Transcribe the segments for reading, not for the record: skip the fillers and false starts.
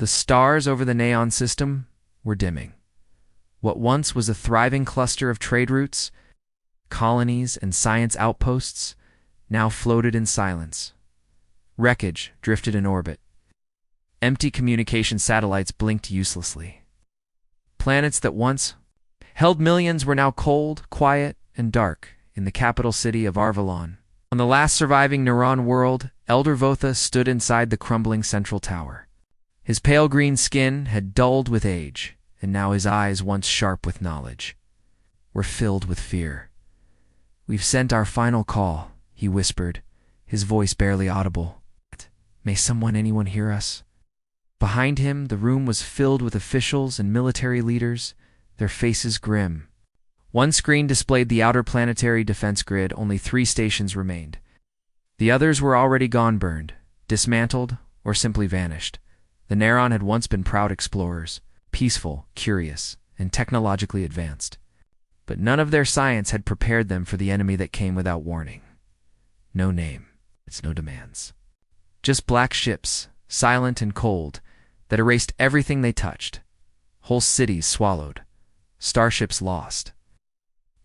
The stars over the Neon system were dimming. What once was a thriving cluster of trade routes, colonies, and science outposts now floated in silence. Wreckage drifted in orbit. Empty communication satellites blinked uselessly. Planets that once held millions were now cold, quiet, and dark in the capital city of Arvalon. On the last surviving Neuron world, Elder Votha stood inside the crumbling central tower. His pale green skin had dulled with age, and now his eyes, once sharp with knowledge, were filled with fear. "We've sent our final call," he whispered, his voice barely audible. "May anyone hear us?" Behind him, the room was filled with officials and military leaders, their faces grim. One screen displayed the outer planetary defense grid. Only 3 stations remained. The others were already gone, burned, dismantled, or simply vanished. The Neron had once been proud explorers, peaceful, curious, and technologically advanced. But none of their science had prepared them for the enemy that came without warning. No name, no demands. Just black ships, silent and cold, that erased everything they touched. Whole cities swallowed. Starships lost.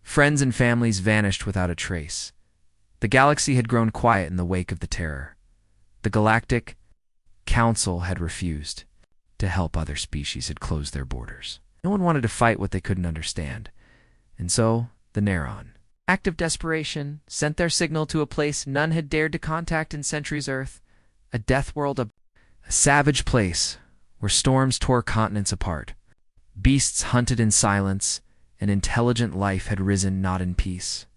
Friends and families vanished without a trace. The galaxy had grown quiet in the wake of the terror. The Galactic Council had refused to help. Other species had closed their borders. No one wanted to fight what they couldn't understand. And so, the Neron, act of desperation, sent their signal to a place none had dared to contact in centuries Earth, a death world, a savage place where storms tore continents apart. Beasts hunted in silence, and intelligent life had risen not in peace.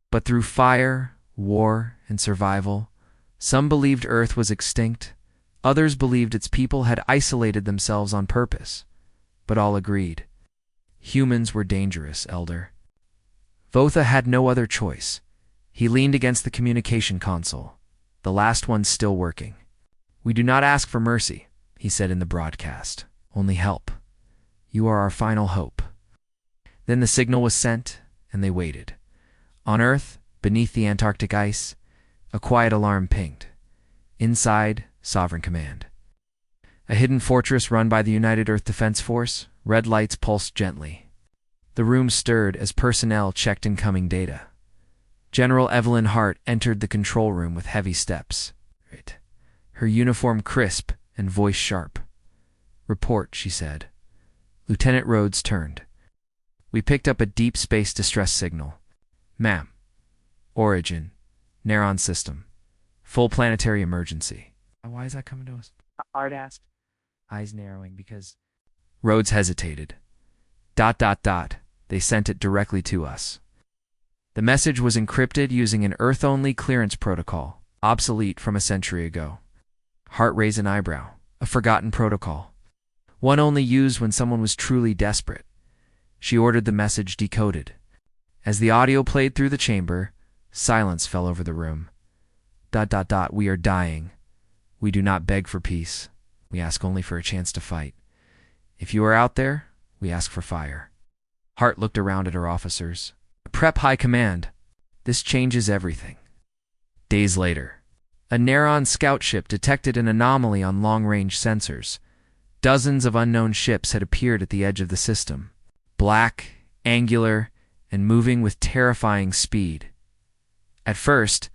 But through fire, war, and survival, some believed Earth was extinct, others believed its people had isolated themselves on purpose. But all agreed. Humans were dangerous, Elder. Votha had no other choice. He leaned against the communication console, the last one still working. "We do not ask for mercy," he said in the broadcast. "Only help. You are our final hope." Then the signal was sent, and they waited. On Earth, beneath the Antarctic ice, a quiet alarm pinged. Inside, Sovereign Command. A hidden fortress run by the United Earth Defense Force, red lights pulsed gently. The room stirred as personnel checked incoming data. General Evelyn Hart entered the control room with heavy steps. Her uniform crisp and voice sharp. "Report," she said. Lieutenant Rhodes turned. "We picked up a deep space distress signal. Ma'am. Origin. Neron system. Full planetary emergency." "Why is that coming to us?" Art asked, eyes narrowing because... Rhodes hesitated. ... They sent it directly to us. The message was encrypted using an Earth-only clearance protocol, obsolete from a century ago. Hart raised an eyebrow. A forgotten protocol. One only used when someone was truly desperate. She ordered the message decoded. As the audio played through the chamber, silence fell over the room. ... We are dying. We do not beg for peace. We ask only for a chance to fight. If you are out there, we ask for fire." Hart looked around at her officers. "Prep High Command. This changes everything." Days later, a Neron scout ship detected an anomaly on long-range sensors. Dozens of unknown ships had appeared at the edge of the system. Black, angular, and moving with terrifying speed. At first,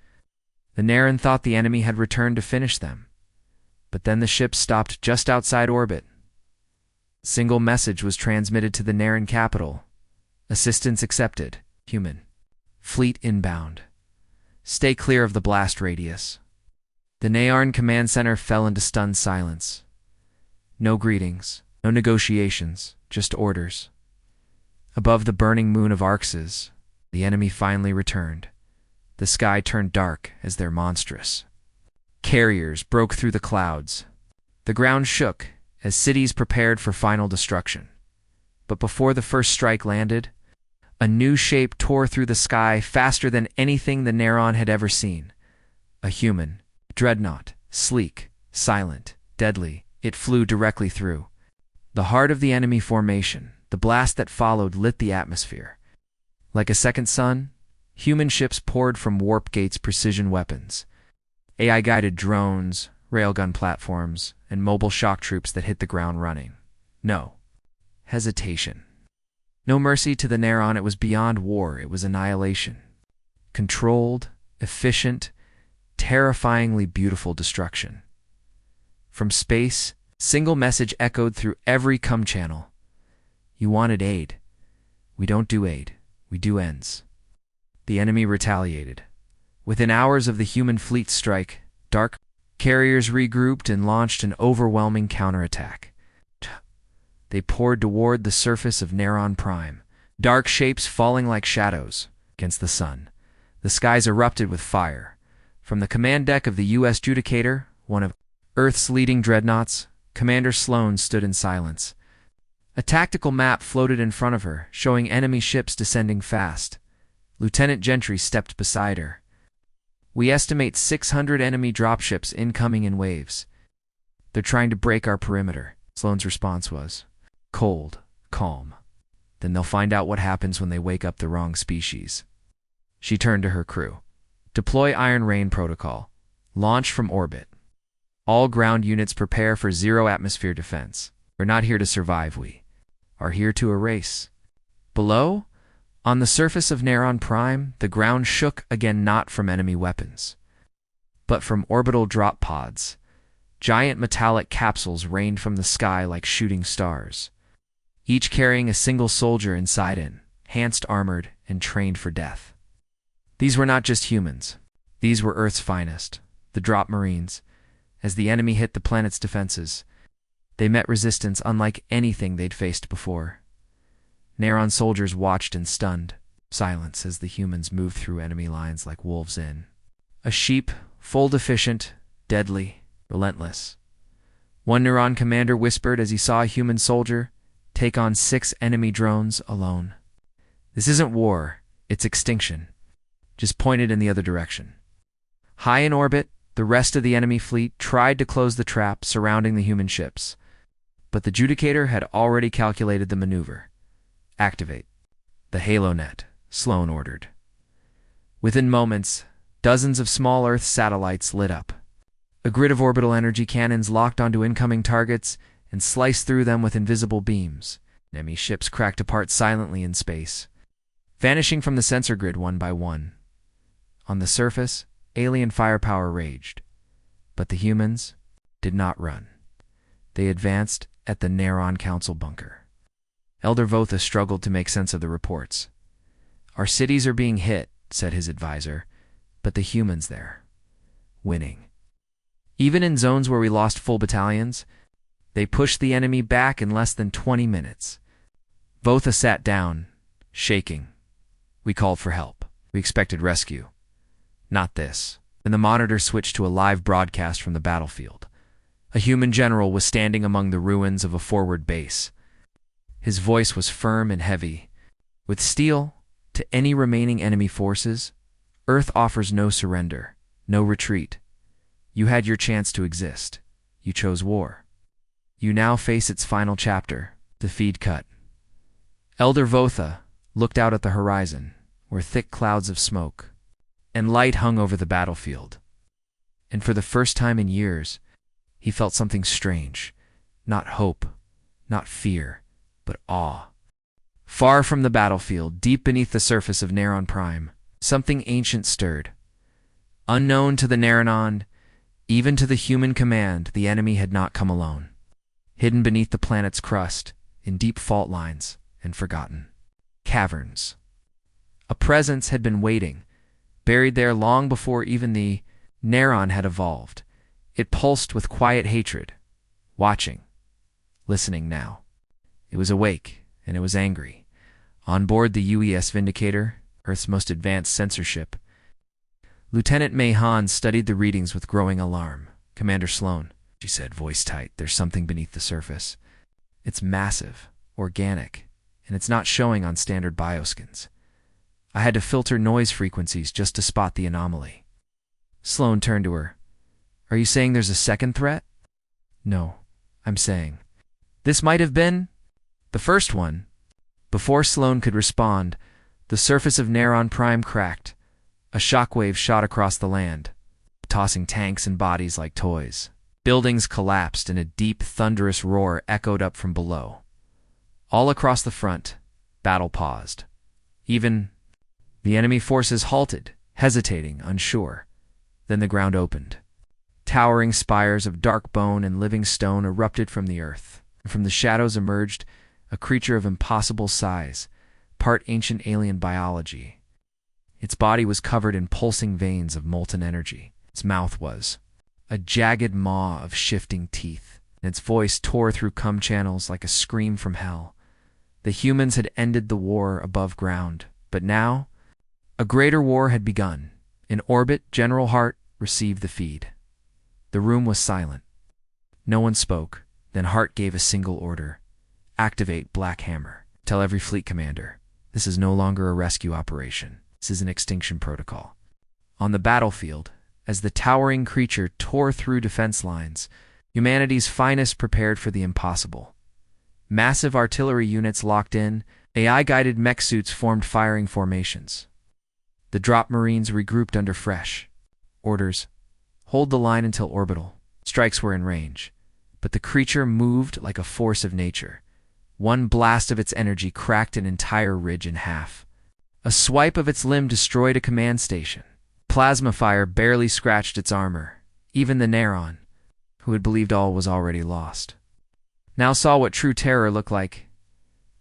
the Neron thought the enemy had returned to finish them. But then the ship stopped just outside orbit. A single message was transmitted to the Neron capital. "Assistance accepted. Human. Fleet inbound. Stay clear of the blast radius." The Neron command center fell into stunned silence. No greetings, no negotiations, just orders. Above the burning moon of Arxes, the enemy finally returned. The sky turned dark as their monstrous carriers broke through the clouds. The ground shook as cities prepared for final destruction. But before the first strike landed, a new shape tore through the sky faster than anything the Neron had ever seen. A human, dreadnought, sleek, silent, deadly, it flew directly through the heart of the enemy formation. The blast that followed lit the atmosphere. Like a second sun, human ships poured from Warp Gate's precision weapons. AI-guided drones, railgun platforms, and mobile shock troops that hit the ground running. No hesitation. No mercy to the Neron. It was beyond war. It was annihilation. Controlled, efficient, terrifyingly beautiful destruction. From space, single message echoed through every comm channel. You wanted aid. We don't do aid. We do ends. The enemy retaliated. Within hours of the human fleet's strike, dark carriers regrouped and launched an overwhelming counterattack. They poured toward the surface of Neron Prime, dark shapes falling like shadows against the sun. The skies erupted with fire. From the command deck of the U.S. Judicator, one of Earth's leading dreadnoughts, Commander Sloan stood in silence. A tactical map floated in front of her, showing enemy ships descending fast. Lieutenant Gentry stepped beside her. We estimate 600 enemy dropships incoming in waves. They're trying to break our perimeter. Sloan's response was cold, calm. Then they'll find out what happens when they wake up the wrong species. She turned to her crew. Deploy Iron Rain protocol. Launch from orbit. All ground units prepare for zero atmosphere defense. We're not here to survive, we are here to erase. Below, on the surface of Neron Prime, the ground shook again, not from enemy weapons, but from orbital drop pods. Giant metallic capsules rained from the sky like shooting stars, each carrying a single soldier inside it, enhanced, armored, and trained for death. These were not just humans. These were Earth's finest, the drop marines. As the enemy hit the planet's defenses, they met resistance unlike anything they'd faced before. Neron soldiers watched in stunned silence as the humans moved through enemy lines like wolves in a sheep, full deficient, deadly, relentless. One Neron commander whispered as he saw a human soldier take on 6 enemy drones alone. This isn't war, it's extinction. Just pointed in the other direction. High in orbit, the rest of the enemy fleet tried to close the trap surrounding the human ships, but the Judicator had already calculated the maneuver. Activate the Halo Net, Sloan ordered. Within moments, dozens of small Earth satellites lit up. A grid of orbital energy cannons locked onto incoming targets and sliced through them with invisible beams. Enemy ships cracked apart silently in space, vanishing from the sensor grid one by one. On the surface, alien firepower raged, but the humans did not run. They advanced at the Neron Council bunker. Elder Votha struggled to make sense of the reports. Our cities are being hit, said his advisor, but the humans there, winning. Even in zones where we lost full battalions, they pushed the enemy back in less than 20 minutes. Votha sat down, shaking. We called for help. We expected rescue. Not this. And the monitor switched to a live broadcast from the battlefield. A human general was standing among the ruins of a forward base. His voice was firm and heavy. With steel, to any remaining enemy forces, Earth offers no surrender, no retreat. You had your chance to exist. You chose war. You now face its final chapter, the feed cut. Elder Votha looked out at the horizon, where thick clouds of smoke and light hung over the battlefield. And for the first time in years, he felt something strange. Not hope, not fear, but awe. Far from the battlefield, deep beneath the surface of Neron Prime, something ancient stirred. Unknown to the Neronon, even to the human command, the enemy had not come alone. Hidden beneath the planet's crust, in deep fault lines, and forgotten caverns, a presence had been waiting, buried there long before even the Neron had evolved. It pulsed with quiet hatred, watching, listening now. It was awake, and it was angry. On board the UES Vindicator, Earth's most advanced censorship, Lieutenant Mahan studied the readings with growing alarm. Commander Sloan, she said, voice tight, there's something beneath the surface. It's massive, organic, and it's not showing on standard bioskins. I had to filter noise frequencies just to spot the anomaly. Sloan turned to her. Are you saying there's a second threat? No, I'm saying this might have been the first one. Before Sloan could respond, the surface of Neron Prime cracked. A shockwave shot across the land, tossing tanks and bodies like toys. Buildings collapsed and a deep, thunderous roar echoed up from below. All across the front, battle paused. Even the enemy forces halted, hesitating, unsure. Then the ground opened. Towering spires of dark bone and living stone erupted from the earth. From the shadows emerged a creature of impossible size, part ancient alien biology. Its body was covered in pulsing veins of molten energy. Its mouth was a jagged maw of shifting teeth, and its voice tore through cum channels like a scream from hell. The humans had ended the war above ground, but now a greater war had begun. In orbit, General Hart received the feed. The room was silent. No one spoke. Then Hart gave a single order. Activate Black Hammer. Tell every fleet commander, this is no longer a rescue operation. This is an extinction protocol. On the battlefield, as the towering creature tore through defense lines, humanity's finest prepared for the impossible. Massive artillery units locked in, AI-guided mech suits formed firing formations. The drop Marines regrouped under fresh orders. Hold the line until orbital. Strikes were in range, but the creature moved like a force of nature. One blast of its energy cracked an entire ridge in half. A swipe of its limb destroyed a command station. Plasma fire barely scratched its armor. Even the Neron, who had believed all was already lost, now saw what true terror looked like.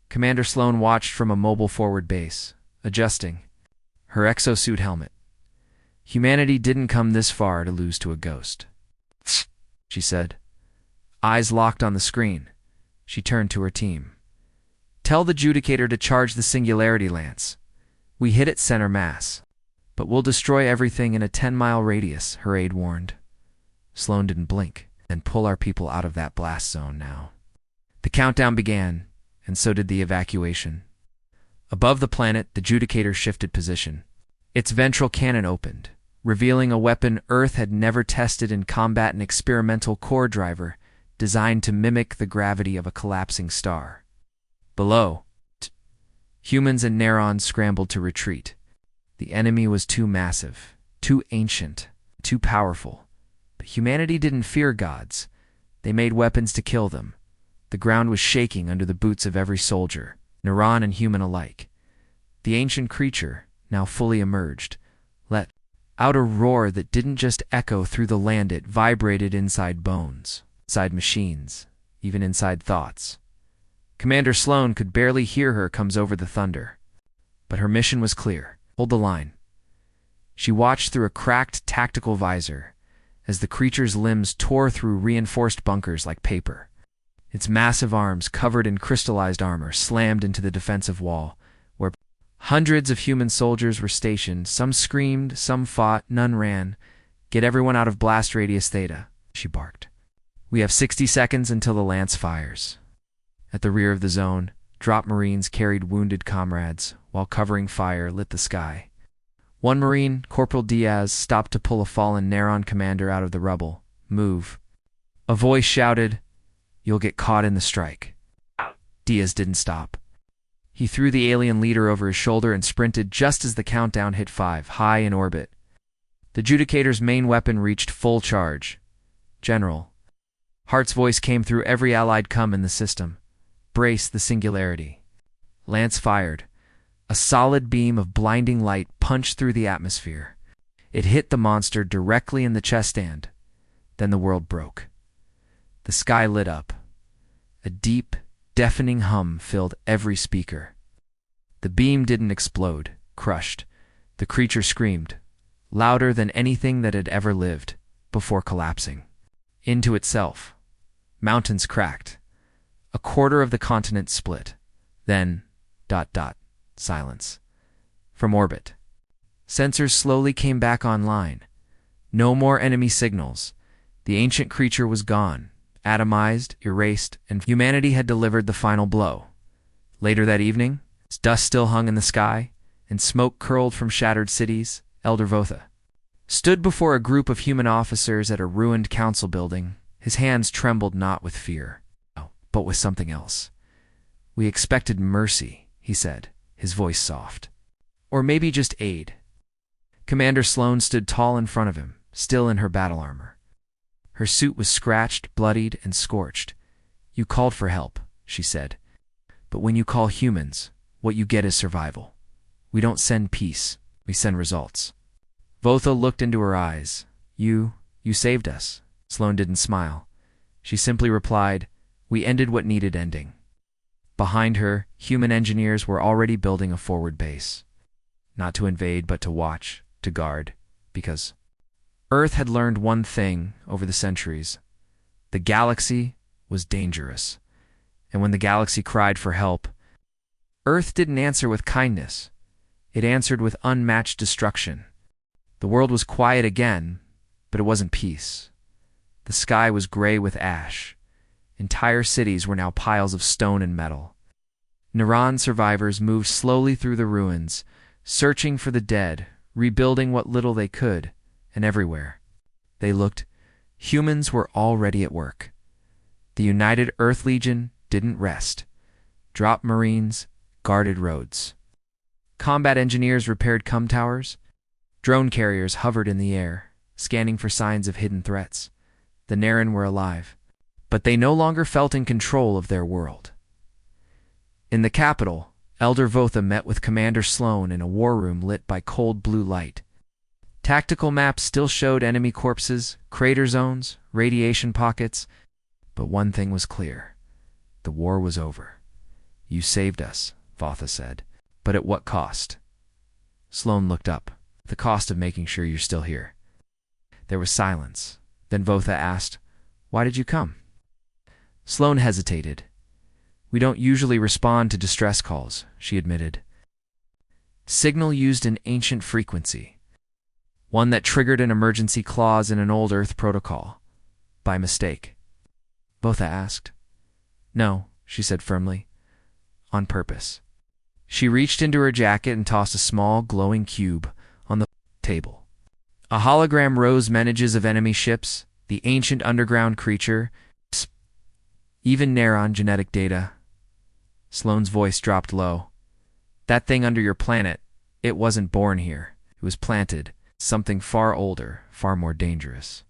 Commander Sloan watched from a mobile forward base, adjusting her exosuit helmet. Humanity didn't come this far to lose to a ghost, she said. Eyes locked on the screen, she turned to her team. Tell the Judicator to charge the Singularity Lance. We hit its center mass, but we'll destroy everything in a 10-mile radius, her aide warned. Sloan didn't blink. Then pull our people out of that blast zone now. The countdown began, and so did the evacuation. Above the planet, the Judicator shifted position. Its ventral cannon opened, revealing a weapon Earth had never tested in combat, an experimental core driver designed to mimic the gravity of a collapsing star. Below, humans and Nerons scrambled to retreat. The enemy was too massive, too ancient, too powerful. But humanity didn't fear gods. They made weapons to kill them. The ground was shaking under the boots of every soldier, Neron and human alike. The ancient creature, now fully emerged, let out a roar that didn't just echo through the land, it vibrated inside bones, inside machines, even inside thoughts. Commander Sloan could barely hear her comes over the thunder. But her mission was clear. Hold the line. She watched through a cracked tactical visor as the creature's limbs tore through reinforced bunkers like paper. Its massive arms, covered in crystallized armor, slammed into the defensive wall, where hundreds of human soldiers were stationed. Some screamed, some fought, none ran. Get everyone out of blast radius theta, she barked. We have 60 seconds until the lance fires. At the rear of the zone, drop Marines carried wounded comrades, while covering fire lit the sky. One Marine, Corporal Diaz, stopped to pull a fallen Neron commander out of the rubble. Move. A voice shouted, "You'll get caught in the strike." Diaz didn't stop. He threw the alien leader over his shoulder and sprinted just as the countdown hit 5, high in orbit. The Judicator's main weapon reached full charge. General. Hart's voice came through every allied cum in the system. Brace the Singularity. Lance fired. A solid beam of blinding light punched through the atmosphere. It hit the monster directly in the chest stand. Then the world broke. The sky lit up. A deep, deafening hum filled every speaker. The beam didn't explode, crushed. The creature screamed, louder than anything that had ever lived, before collapsing into itself. Mountains cracked. A quarter of the continent split. Then, ... silence. From orbit. Sensors slowly came back online. No more enemy signals. The ancient creature was gone, atomized, erased, and humanity had delivered the final blow. Later that evening, as dust still hung in the sky, and smoke curled from shattered cities, Elder Votha stood before a group of human officers at a ruined council building. His hands trembled not with fear, but with something else. "We expected mercy," he said, his voice soft. "Or maybe just aid." Commander Sloan stood tall in front of him, still in her battle armor. Her suit was scratched, bloodied, and scorched. "You called for help," she said. "But when you call humans, what you get is survival. We don't send peace, we send results." Votha looked into her eyes. You saved us." Sloane didn't smile. She simply replied, "We ended what needed ending." Behind her, human engineers were already building a forward base. Not to invade, but to watch, to guard, because Earth had learned one thing over the centuries. The galaxy was dangerous. And when the galaxy cried for help, Earth didn't answer with kindness. It answered with unmatched destruction. The world was quiet again, but it wasn't peace. The sky was gray with ash. Entire cities were now piles of stone and metal. Naran survivors moved slowly through the ruins, searching for the dead, rebuilding what little they could, and everywhere they looked, humans were already at work. The United Earth Legion didn't rest. Dropped Marines, guarded roads. Combat engineers repaired com towers. Drone carriers hovered in the air, scanning for signs of hidden threats. The Naren were alive, but they no longer felt in control of their world. In the capital, Elder Votha met with Commander Sloane in a war room lit by cold blue light. Tactical maps still showed enemy corpses, crater zones, radiation pockets, but one thing was clear. The war was over. "You saved us," Votha said, "but at what cost?" Sloane looked up. "The cost of making sure you're still here." There was silence. Then Votha asked, "Why did you come?" Sloane hesitated. "We don't usually respond to distress calls," she admitted. Signal used an ancient frequency, one that triggered an emergency clause in an old Earth protocol. By mistake. Votha asked. "No," she said firmly. "On purpose." She reached into her jacket and tossed a small, glowing cube on the table. A hologram rose images of enemy ships, the ancient underground creature, even Naran genetic data. Sloane's voice dropped low. "That thing under your planet, it wasn't born here. It was planted. Something far older, far more dangerous.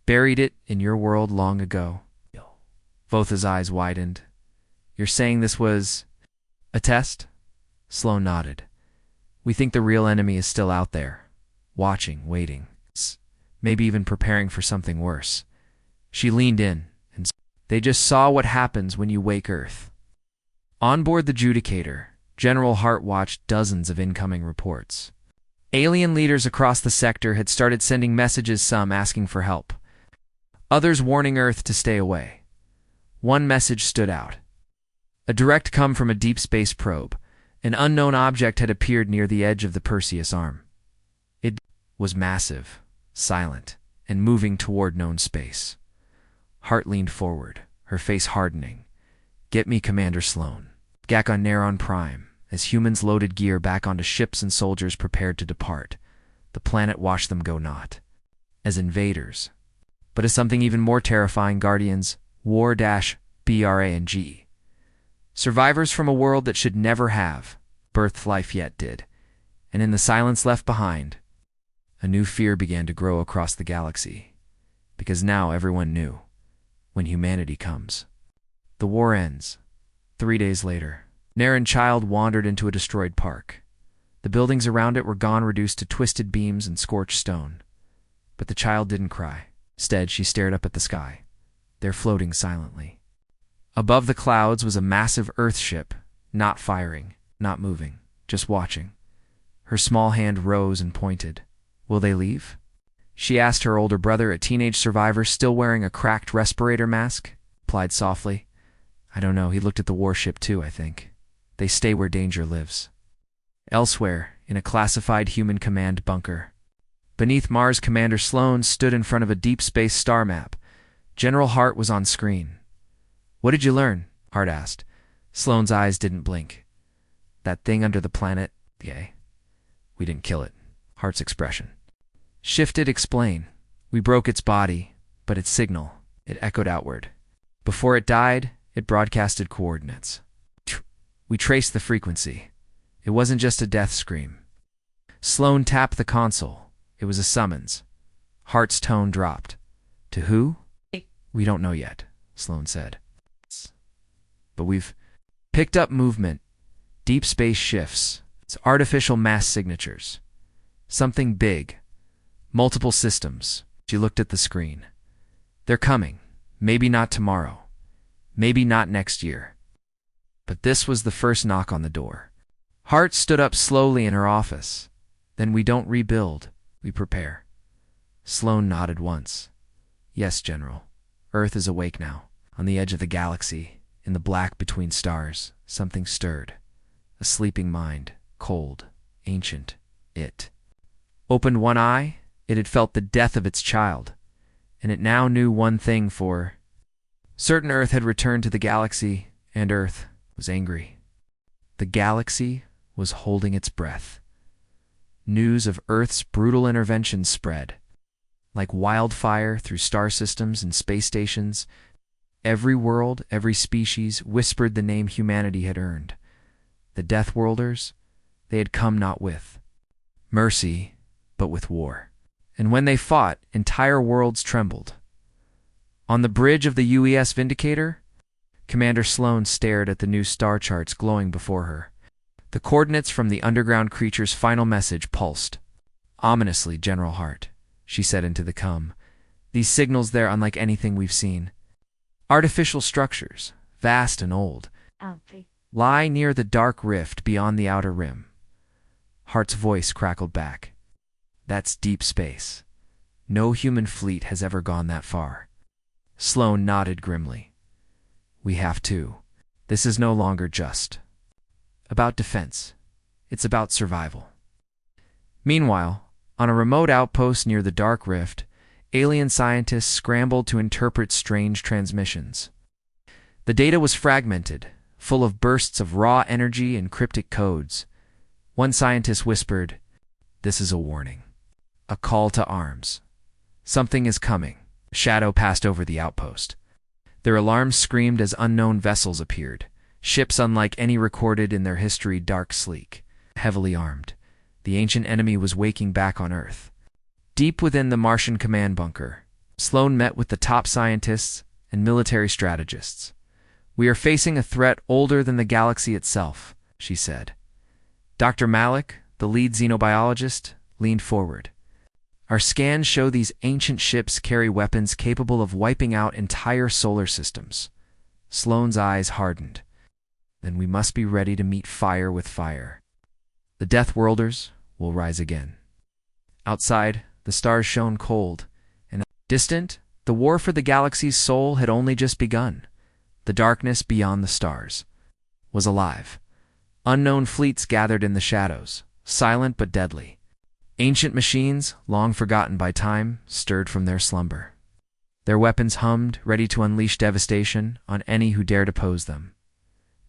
Buried it in your world long ago." Votha's eyes widened. "You're saying this was a test?" Sloane nodded. "We think the real enemy is still out there, watching, waiting, maybe even preparing for something worse." She leaned in, and they just saw what happens when you wake Earth. On board the Judicator, General Hart watched dozens of incoming reports. Alien leaders across the sector had started sending messages, some asking for help, others warning Earth to stay away. One message stood out. A direct come from a deep space probe. An unknown object had appeared near the edge of the Perseus arm. It was massive, silent, and moving toward known space. Hart leaned forward, her face hardening. "Get me Commander Sloane. Gak on Naron Prime," as humans loaded gear back onto ships and soldiers prepared to depart. The planet watched them go, not as invaders, but as something even more terrifying, guardians, War-BRANG. Survivors from a world that should never have birthed life yet did. And in the silence left behind, a new fear began to grow across the galaxy. Because now everyone knew, when humanity comes, the war ends. 3 days later, Naren Child wandered into a destroyed park. The buildings around it were gone, reduced to twisted beams and scorched stone. But the child didn't cry. Instead, she stared up at the sky. There, floating silently. Above the clouds was a massive Earth ship, not firing, not moving, just watching. Her small hand rose and pointed. "Will they leave?" She asked her older brother, a teenage survivor still wearing a cracked respirator mask. Replied softly, "I don't know. He looked at the warship too, I think. They stay where danger lives." Elsewhere, in a classified human command bunker, beneath Mars, Commander Sloane stood in front of a deep space star map. General Hart was on screen. "What did you learn?" Hart asked. Sloane's eyes didn't blink. "That thing under the planet, yay. We didn't kill it." Hart's expression shifted. "Explain." "We broke its body, but its signal, it echoed outward. Before it died, it broadcasted coordinates. We traced the frequency. It wasn't just a death scream." Sloane tapped the console. It was a summons. Hart's tone dropped. To who? We don't know yet, Sloan said. But we've picked up movement, deep space shifts, it's artificial mass signatures. Something big. Multiple systems. She looked at the screen. They're coming. Maybe not tomorrow. Maybe not next year. But this was the first knock on the door. Hart stood up slowly in her office. Then we don't rebuild, we prepare. Sloan nodded once. Yes, General. Earth is awake now. On the edge of the galaxy, in the black between stars, something stirred. A sleeping mind, cold, ancient, it. Opened one eye, it had felt the death of its child, and it now knew one thing for certain. Earth had returned to the galaxy, and Earth was angry. The galaxy was holding its breath. News of Earth's brutal intervention spread. Like wildfire through star systems and space stations, every world, every species whispered the name humanity had earned. The Death Worlders, they had come not with mercy, but with war. And when they fought, entire worlds trembled. On the bridge of the UES Vindicator, Commander Sloan stared at the new star charts glowing before her. The coordinates from the underground creature's final message pulsed. Ominously, General Hart, she said into the cum. These signals, they're unlike anything we've seen. Artificial structures, vast and old, lie near the dark rift beyond the outer rim. Hart's voice crackled back. That's deep space. No human fleet has ever gone that far. Sloan nodded grimly. We have to. This is no longer just about defense. It's about survival. Meanwhile, on a remote outpost near the dark rift, alien scientists scrambled to interpret strange transmissions. The data was fragmented, full of bursts of raw energy and cryptic codes. One scientist whispered, "This is a warning. A call to arms. Something is coming." A shadow passed over the outpost. Their alarms screamed as unknown vessels appeared, ships unlike any recorded in their history, dark, sleek, heavily armed. The ancient enemy was waking back on Earth. Deep within the Martian command bunker, Sloan met with the top scientists and military strategists. We are facing a threat older than the galaxy itself, she said. Dr. Malik, the lead xenobiologist, leaned forward. Our scans show these ancient ships carry weapons capable of wiping out entire solar systems. Sloan's eyes hardened. Then we must be ready to meet fire with fire. The Death Worlders will rise again. Outside, the stars shone cold, and distant, the war for the galaxy's soul had only just begun. The darkness beyond the stars was alive. Unknown fleets gathered in the shadows, silent but deadly. Ancient machines, long forgotten by time, stirred from their slumber. Their weapons hummed, ready to unleash devastation on any who dared oppose them.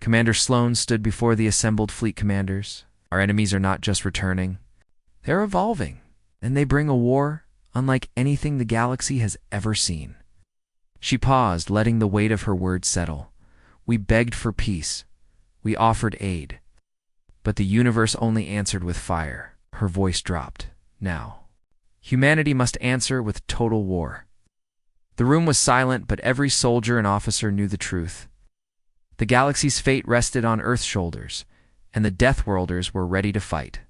Commander Sloan stood before the assembled fleet commanders. Our enemies are not just returning. They're evolving, and they bring a war unlike anything the galaxy has ever seen. She paused, letting the weight of her words settle. We begged for peace. We offered aid. But the universe only answered with fire. Her voice dropped. Now, humanity must answer with total war. The room was silent, but every soldier and officer knew the truth. The galaxy's fate rested on Earth's shoulders, and the Death Worlders were ready to fight.